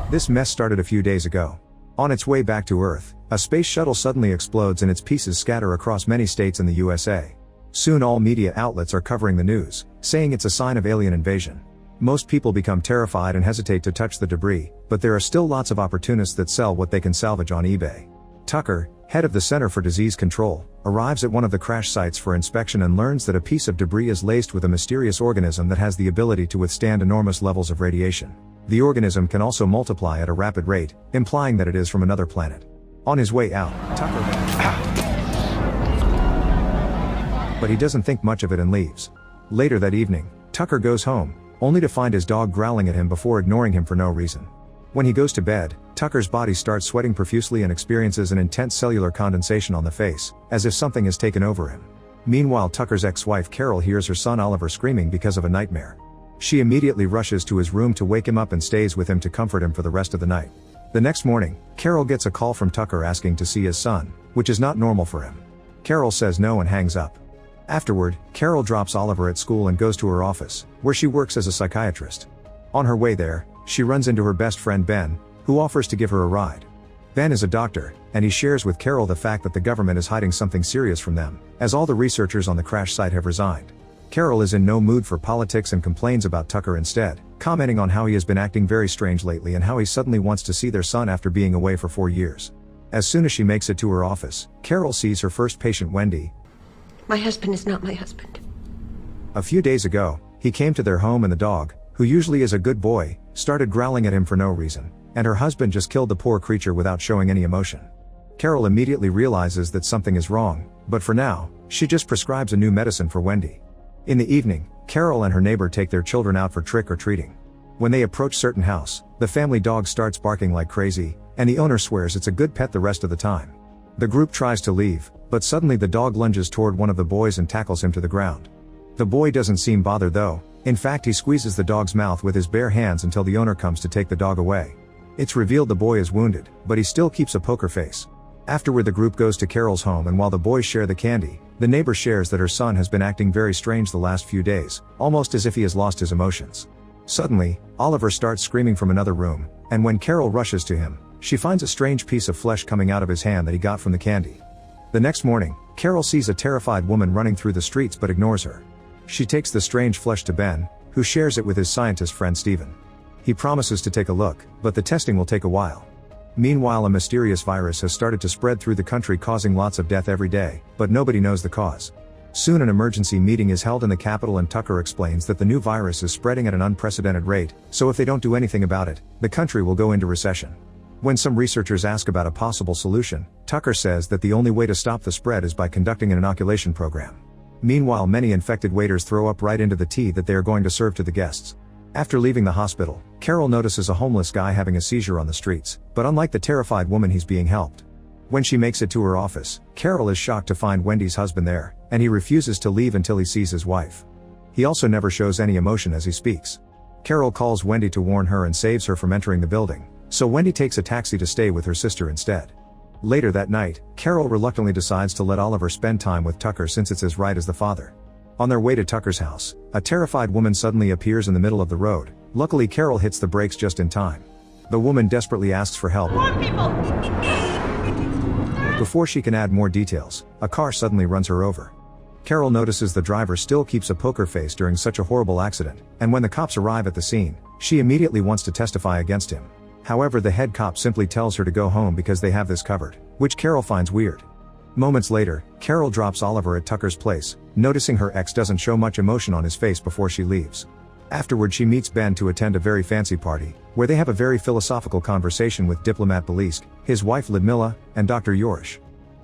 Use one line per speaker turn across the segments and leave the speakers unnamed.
This mess started a few days ago. On its way back to Earth, a space shuttle suddenly explodes and its pieces scatter across many states in the USA. Soon all media outlets are covering the news, saying it's a sign of alien invasion. Most people become terrified and hesitate to touch the debris, but there are still lots of opportunists that sell what they can salvage on eBay. Tucker, head of the Center for Disease Control, arrives at one of the crash sites for inspection and learns that a piece of debris is laced with a mysterious organism that has the ability to withstand enormous levels of radiation. The organism can also multiply at a rapid rate, implying that it is from another planet. On his way out, Tucker but he doesn't think much of it and leaves. Later that evening, Tucker goes home, only to find his dog growling at him before ignoring him for no reason. When he goes to bed, Tucker's body starts sweating profusely and experiences an intense cellular condensation on the face, as if something has taken over him. Meanwhile, Tucker's ex-wife Carol hears her son Oliver screaming because of a nightmare. She immediately rushes to his room to wake him up and stays with him to comfort him for the rest of the night. The next morning, Carol gets a call from Tucker asking to see his son, which is not normal for him. Carol says no and hangs up. Afterward, Carol drops Oliver at school and goes to her office, where she works as a psychiatrist. On her way there, she runs into her best friend Ben, who offers to give her a ride. Ben is a doctor, and he shares with Carol the fact that the government is hiding something serious from them, as all the researchers on the crash site have resigned. Carol is in no mood for politics and complains about Tucker instead, commenting on how he has been acting very strange lately and how he suddenly wants to see their son after being away for 4 years. As soon as she makes it to her office, Carol sees her first patient Wendy.
My husband is not my husband.
A few days ago, he came to their home and the dog, who usually is a good boy, started growling at him for no reason, and her husband just killed the poor creature without showing any emotion. Carol immediately realizes that something is wrong, but for now, she just prescribes a new medicine for Wendy. In the evening, Carol and her neighbor take their children out for trick-or-treating. When they approach certain house, the family dog starts barking like crazy, and the owner swears it's a good pet the rest of the time. The group tries to leave, but suddenly the dog lunges toward one of the boys and tackles him to the ground. The boy doesn't seem bothered though. In fact, he squeezes the dog's mouth with his bare hands until the owner comes to take the dog away. It's revealed the boy is wounded, but he still keeps a poker face. Afterward, the group goes to Carol's home, and while the boys share the candy, the neighbor shares that her son has been acting very strange the last few days, almost as if he has lost his emotions. Suddenly, Oliver starts screaming from another room, and when Carol rushes to him, she finds a strange piece of flesh coming out of his hand that he got from the candy. The next morning, Carol sees a terrified woman running through the streets but ignores her. She takes the strange flesh to Ben, who shares it with his scientist friend Steven. He promises to take a look, but the testing will take a while. Meanwhile, a mysterious virus has started to spread through the country, causing lots of death every day, but nobody knows the cause. Soon an emergency meeting is held in the capital, and Tucker explains that the new virus is spreading at an unprecedented rate, so if they don't do anything about it, the country will go into recession. When some researchers ask about a possible solution, Tucker says that the only way to stop the spread is by conducting an inoculation program. Meanwhile, many infected waiters throw up right into the tea that they are going to serve to the guests. After leaving the hospital, Carol notices a homeless guy having a seizure on the streets, but unlike the terrified woman, he's being helped. When she makes it to her office, Carol is shocked to find Wendy's husband there, and he refuses to leave until he sees his wife. He also never shows any emotion as he speaks. Carol calls Wendy to warn her and saves her from entering the building, so Wendy takes a taxi to stay with her sister instead. Later that night, Carol reluctantly decides to let Oliver spend time with Tucker since it's his right as the father. On their way to Tucker's house, a terrified woman suddenly appears in the middle of the road. Luckily, Carol hits the brakes just in time. The woman desperately asks for help.
More people!
Before she can add more details, a car suddenly runs her over. Carol notices the driver still keeps a poker face during such a horrible accident, and when the cops arrive at the scene, she immediately wants to testify against him. However, the head cop simply tells her to go home because they have this covered, which Carol finds weird. Moments later, Carol drops Oliver at Tucker's place, noticing her ex doesn't show much emotion on his face before she leaves. Afterward, she meets Ben to attend a very fancy party, where they have a very philosophical conversation with diplomat Belisk, his wife Ludmilla, and Dr. Yorish.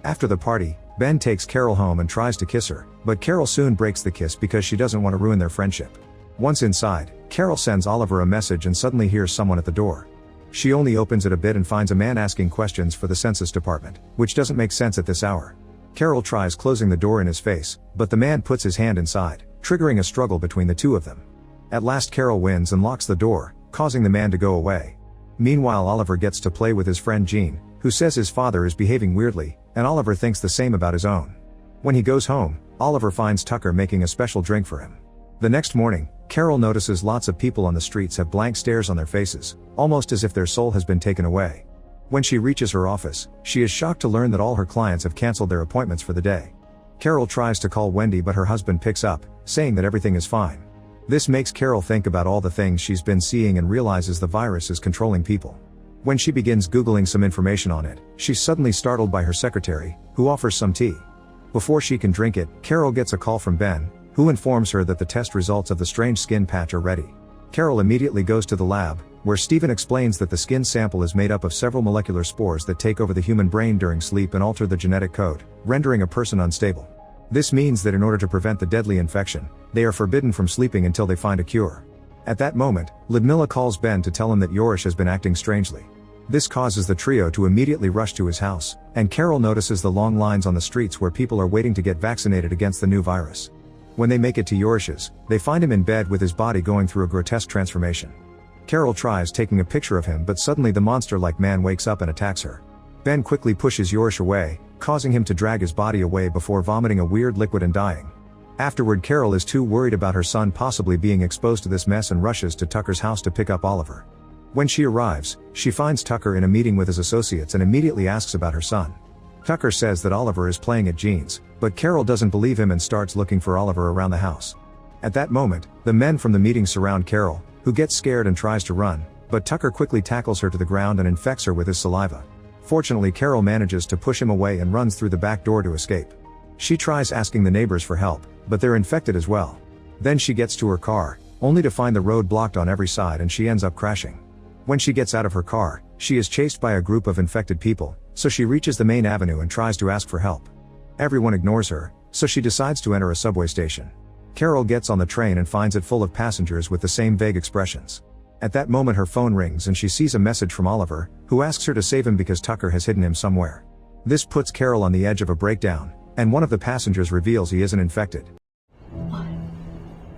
After the party, Ben takes Carol home and tries to kiss her, but Carol soon breaks the kiss because she doesn't want to ruin their friendship. Once inside, Carol sends Oliver a message and suddenly hears someone at the door. She only opens it a bit and finds a man asking questions for the census department, which doesn't make sense at this hour. Carol tries closing the door in his face, but the man puts his hand inside, triggering a struggle between the two of them. At last, Carol wins and locks the door, causing the man to go away. Meanwhile, Oliver gets to play with his friend Jean, who says his father is behaving weirdly, and Oliver thinks the same about his own. When he goes home, Oliver finds Tucker making a special drink for him. The next morning, Carol notices lots of people on the streets have blank stares on their faces, almost as if their soul has been taken away. When she reaches her office, she is shocked to learn that all her clients have canceled their appointments for the day. Carol tries to call Wendy, but her husband picks up, saying that everything is fine. This makes Carol think about all the things she's been seeing and realizes the virus is controlling people. When she begins Googling some information on it, she's suddenly startled by her secretary, who offers some tea. Before she can drink it, Carol gets a call from Ben, who informs her that the test results of the strange skin patch are ready. Carol immediately goes to the lab, where Stephen explains that the skin sample is made up of several molecular spores that take over the human brain during sleep and alter the genetic code, rendering a person unstable. This means that in order to prevent the deadly infection, they are forbidden from sleeping until they find a cure. At that moment, Ludmilla calls Ben to tell him that Yorish has been acting strangely. This causes the trio to immediately rush to his house, and Carol notices the long lines on the streets where people are waiting to get vaccinated against the new virus. When they make it to Yorish's, they find him in bed with his body going through a grotesque transformation. Carol tries taking a picture of him, but suddenly the monster-like man wakes up and attacks her. Ben quickly pushes Yorish away, causing him to drag his body away before vomiting a weird liquid and dying. Afterward, Carol is too worried about her son possibly being exposed to this mess and rushes to Tucker's house to pick up Oliver. When she arrives, she finds Tucker in a meeting with his associates and immediately asks about her son. Tucker says that Oliver is playing at Jean's, but Carol doesn't believe him and starts looking for Oliver around the house. At that moment, the men from the meeting surround Carol, who gets scared and tries to run, but Tucker quickly tackles her to the ground and infects her with his saliva. Fortunately, Carol manages to push him away and runs through the back door to escape. She tries asking the neighbors for help, but they're infected as well. Then she gets to her car, only to find the road blocked on every side and she ends up crashing. When she gets out of her car, she is chased by a group of infected people, so she reaches the main avenue and tries to ask for help. Everyone ignores her, so she decides to enter a subway station. Carol gets on the train and finds it full of passengers with the same vague expressions. At that moment her phone rings and she sees a message from Oliver, who asks her to save him because Tucker has hidden him somewhere. This puts Carol on the edge of a breakdown, and one of the passengers reveals he isn't infected.
What?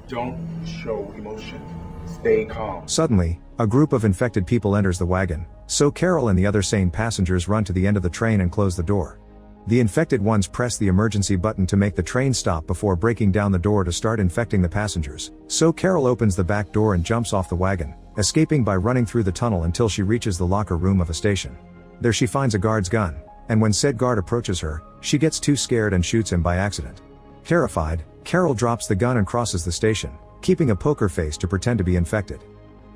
Don't show emotion. Stay calm.
Suddenly, a group of infected people enters the wagon, so Carol and the other sane passengers run to the end of the train and close the door. The infected ones press the emergency button to make the train stop before breaking down the door to start infecting the passengers, so Carol opens the back door and jumps off the wagon, escaping by running through the tunnel until she reaches the locker room of a station. There she finds a guard's gun, and when said guard approaches her, she gets too scared and shoots him by accident. Terrified, Carol drops the gun and crosses the station, keeping a poker face to pretend to be infected.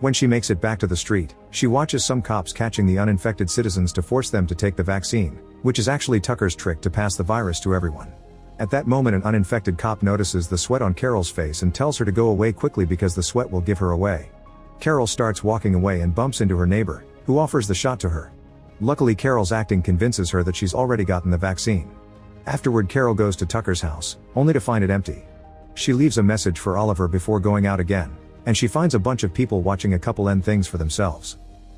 When she makes it back to the street, she watches some cops catching the uninfected citizens to force them to take the vaccine, which is actually Tucker's trick to pass the virus to everyone. At that moment an uninfected cop notices the sweat on Carol's face and tells her to go away quickly because the sweat will give her away. Carol starts walking away and bumps into her neighbor, who offers the shot to her. Luckily Carol's acting convinces her that she's already gotten the vaccine. Afterward Carol goes to Tucker's house, only to find it empty. She leaves a message for Oliver before going out again, and she finds a bunch of people watching a couple end things for themselves.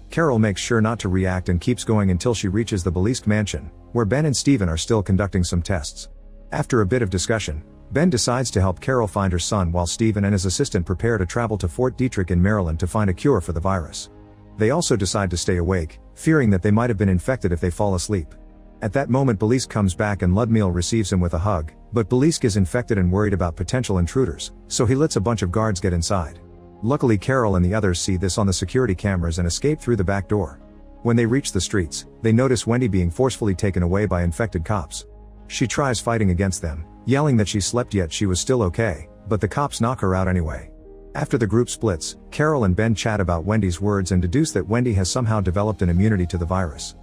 Carol makes sure not to react and keeps going until she reaches the Belisk mansion, where Ben and Stephen are still conducting some tests. After a bit of discussion, Ben decides to help Carol find her son while Stephen and his assistant prepare to travel to Fort Detrick in Maryland to find a cure for the virus. They also decide to stay awake, fearing that they might have been infected if they fall asleep. At that moment Belisk comes back and Ludmilla receives him with a hug, but Belisk is infected and worried about potential intruders, so he lets a bunch of guards get inside. Luckily Carol and the others see this on the security cameras and escape through the back door. When they reach the streets, they notice Wendy being forcefully taken away by infected cops. She tries fighting against them, yelling that she slept yet she was still okay, but the cops knock her out anyway. After the group splits, Carol and Ben chat about Wendy's words and deduce that Wendy has somehow developed an immunity to the virus.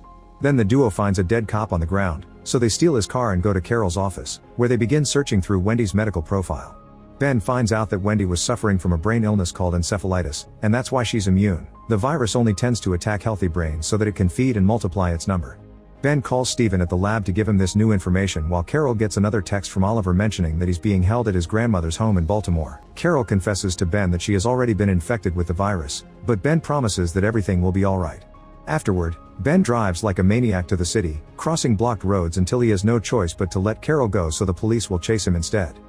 Then the duo finds a dead cop on the ground, so they steal his car and go to Carol's office, where they begin searching through Wendy's medical profile. Ben finds out that Wendy was suffering from a brain illness called encephalitis, and that's why she's immune. The virus only tends to attack healthy brains so that it can feed and multiply its number. Ben calls Stephen at the lab to give him this new information while Carol gets another text from Oliver mentioning that he's being held at his grandmother's home in Baltimore. Carol confesses to Ben that she has already been infected with the virus, but Ben promises that everything will be alright. Afterward, Ben drives like a maniac to the city, crossing blocked roads until he has no choice but to let Carol go so the police will chase him instead.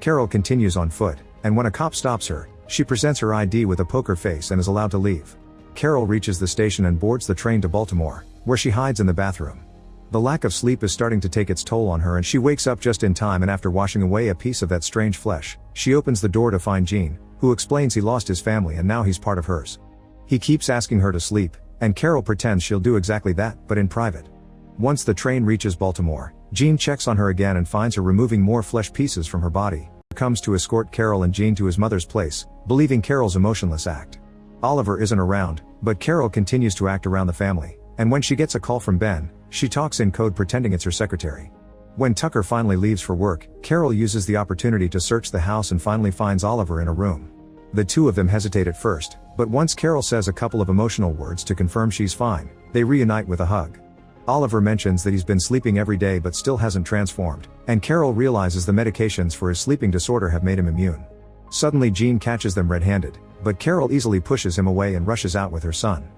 Carol continues on foot, and when a cop stops her, she presents her ID with a poker face and is allowed to leave. Carol reaches the station and boards the train to Baltimore, where she hides in the bathroom. The lack of sleep is starting to take its toll on her and she wakes up just in time, and after washing away a piece of that strange flesh, She opens the door to find Gene, who explains he lost his family and now he's part of hers. He keeps asking her to sleep, and Carol pretends she'll do exactly that, but in private. Once the train reaches Baltimore, Gene checks on her again and finds her removing more flesh pieces from her body. He comes to escort Carol and Gene to his mother's place, believing Carol's emotionless act. Oliver isn't around, but Carol continues to act around the family, and when she gets a call from Ben, she talks in code pretending it's her secretary. When Tucker finally leaves for work, Carol uses the opportunity to search the house and finally finds Oliver in a room. The two of them hesitate at first, but once Carol says a couple of emotional words to confirm she's fine, they reunite with a hug. Oliver mentions that he's been sleeping every day but still hasn't transformed, and Carol realizes the medications for his sleeping disorder have made him immune. Suddenly Gene catches them red-handed, but Carol easily pushes him away and rushes out with her son.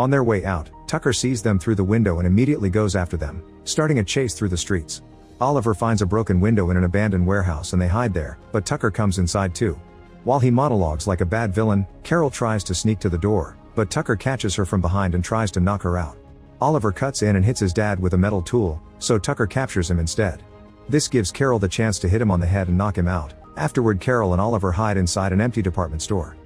On their way out, Tucker sees them through the window and immediately goes after them, starting a chase through the streets. Oliver finds a broken window in an abandoned warehouse and they hide there, but Tucker comes inside too. While he monologues like a bad villain, Carol tries to sneak to the door, but Tucker catches her from behind and tries to knock her out. Oliver cuts in and hits his dad with a metal tool, so Tucker captures him instead. This gives Carol the chance to hit him on the head and knock him out. Afterward, Carol and Oliver hide inside an empty department store.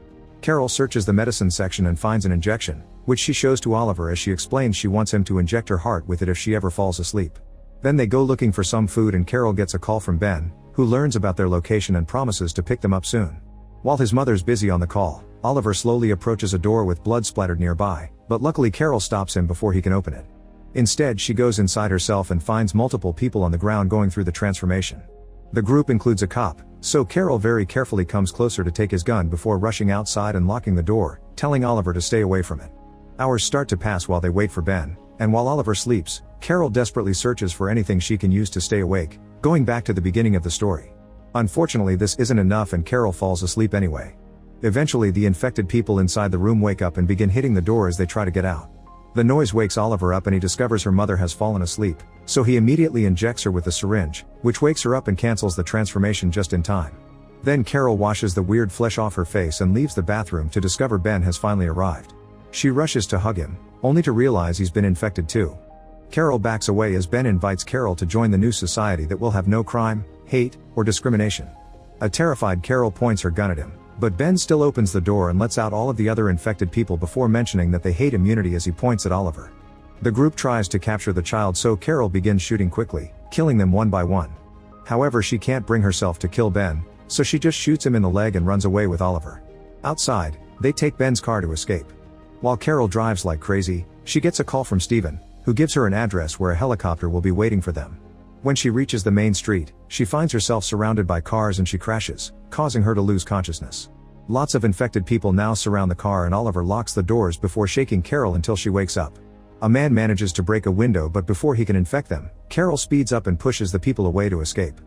Carol searches the medicine section and finds an injection, which she shows to Oliver as she explains she wants him to inject her heart with it if she ever falls asleep. Then they go looking for some food and Carol gets a call from Ben, who learns about their location and promises to pick them up soon. While his mother's busy on the call, Oliver slowly approaches a door with blood splattered nearby, but luckily Carol stops him before he can open it. Instead, she goes inside herself and finds multiple people on the ground going through the transformation. The group includes a cop, so Carol very carefully comes closer to take his gun before rushing outside and locking the door, telling Oliver to stay away from it. Hours start to pass while they wait for Ben, and while Oliver sleeps, Carol desperately searches for anything she can use to stay awake, going back to the beginning of the story. Unfortunately, this isn't enough and Carol falls asleep anyway. Eventually, the infected people inside the room wake up and begin hitting the door as they try to get out. The noise wakes Oliver up and he discovers her mother has fallen asleep, so he immediately injects her with a syringe, which wakes her up and cancels the transformation just in time. Then Carol washes the weird flesh off her face and leaves the bathroom to discover Ben has finally arrived. She rushes to hug him, only to realize he's been infected too. Carol backs away as Ben invites Carol to join the new society that will have no crime, hate, or discrimination. A terrified Carol points her gun at him, but Ben still opens the door and lets out all of the other infected people before mentioning that they hate immunity as he points at Oliver. The group tries to capture the child, so Carol begins shooting quickly, killing them one by one. However, she can't bring herself to kill Ben, so she just shoots him in the leg and runs away with Oliver. Outside, they take Ben's car to escape. While Carol drives like crazy, she gets a call from Steven, who gives her an address where a helicopter will be waiting for them. When she reaches the main street, she finds herself surrounded by cars and she crashes, causing her to lose consciousness. Lots of infected people now surround the car and Oliver locks the doors before shaking Carol until she wakes up. A man manages to break a window, but before he can infect them, Carol speeds up and pushes the people away to escape.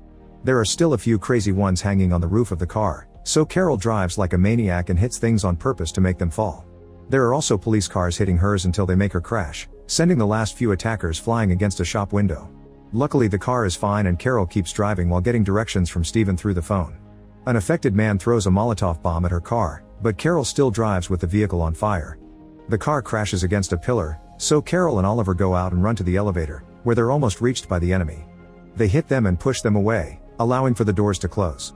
There are still a few crazy ones hanging on the roof of the car, so Carol drives like a maniac and hits things on purpose to make them fall. There are also police cars hitting hers until they make her crash, sending the last few attackers flying against a shop window. Luckily, the car is fine and Carol keeps driving while getting directions from Steven through the phone. An affected man throws a Molotov bomb at her car, but Carol still drives with the vehicle on fire. The car crashes against a pillar, so Carol and Oliver go out and run to the elevator, where they're almost reached by the enemy. They hit them and push them away, allowing for the doors to close.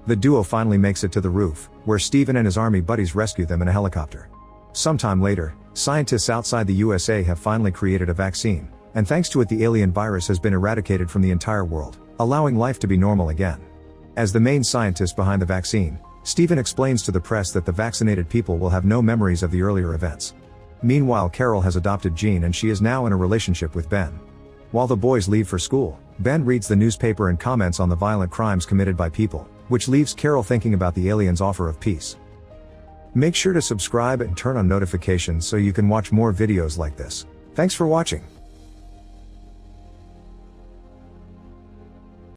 The duo finally makes it to the roof, where Steven and his army buddies rescue them in a helicopter. Sometime later, scientists outside the USA have finally created a vaccine, and thanks to it the alien virus has been eradicated from the entire world, allowing life to be normal again. As the main scientist behind the vaccine, Steven explains to the press that the vaccinated people will have no memories of the earlier events. Meanwhile, Carol has adopted Gene and she is now in a relationship with Ben. While the boys leave for school, Ben reads the newspaper and comments on the violent crimes committed by people, which leaves Carol thinking about the aliens' offer of peace. Make sure to subscribe and turn on notifications so you can watch more videos like this. Thanks for watching.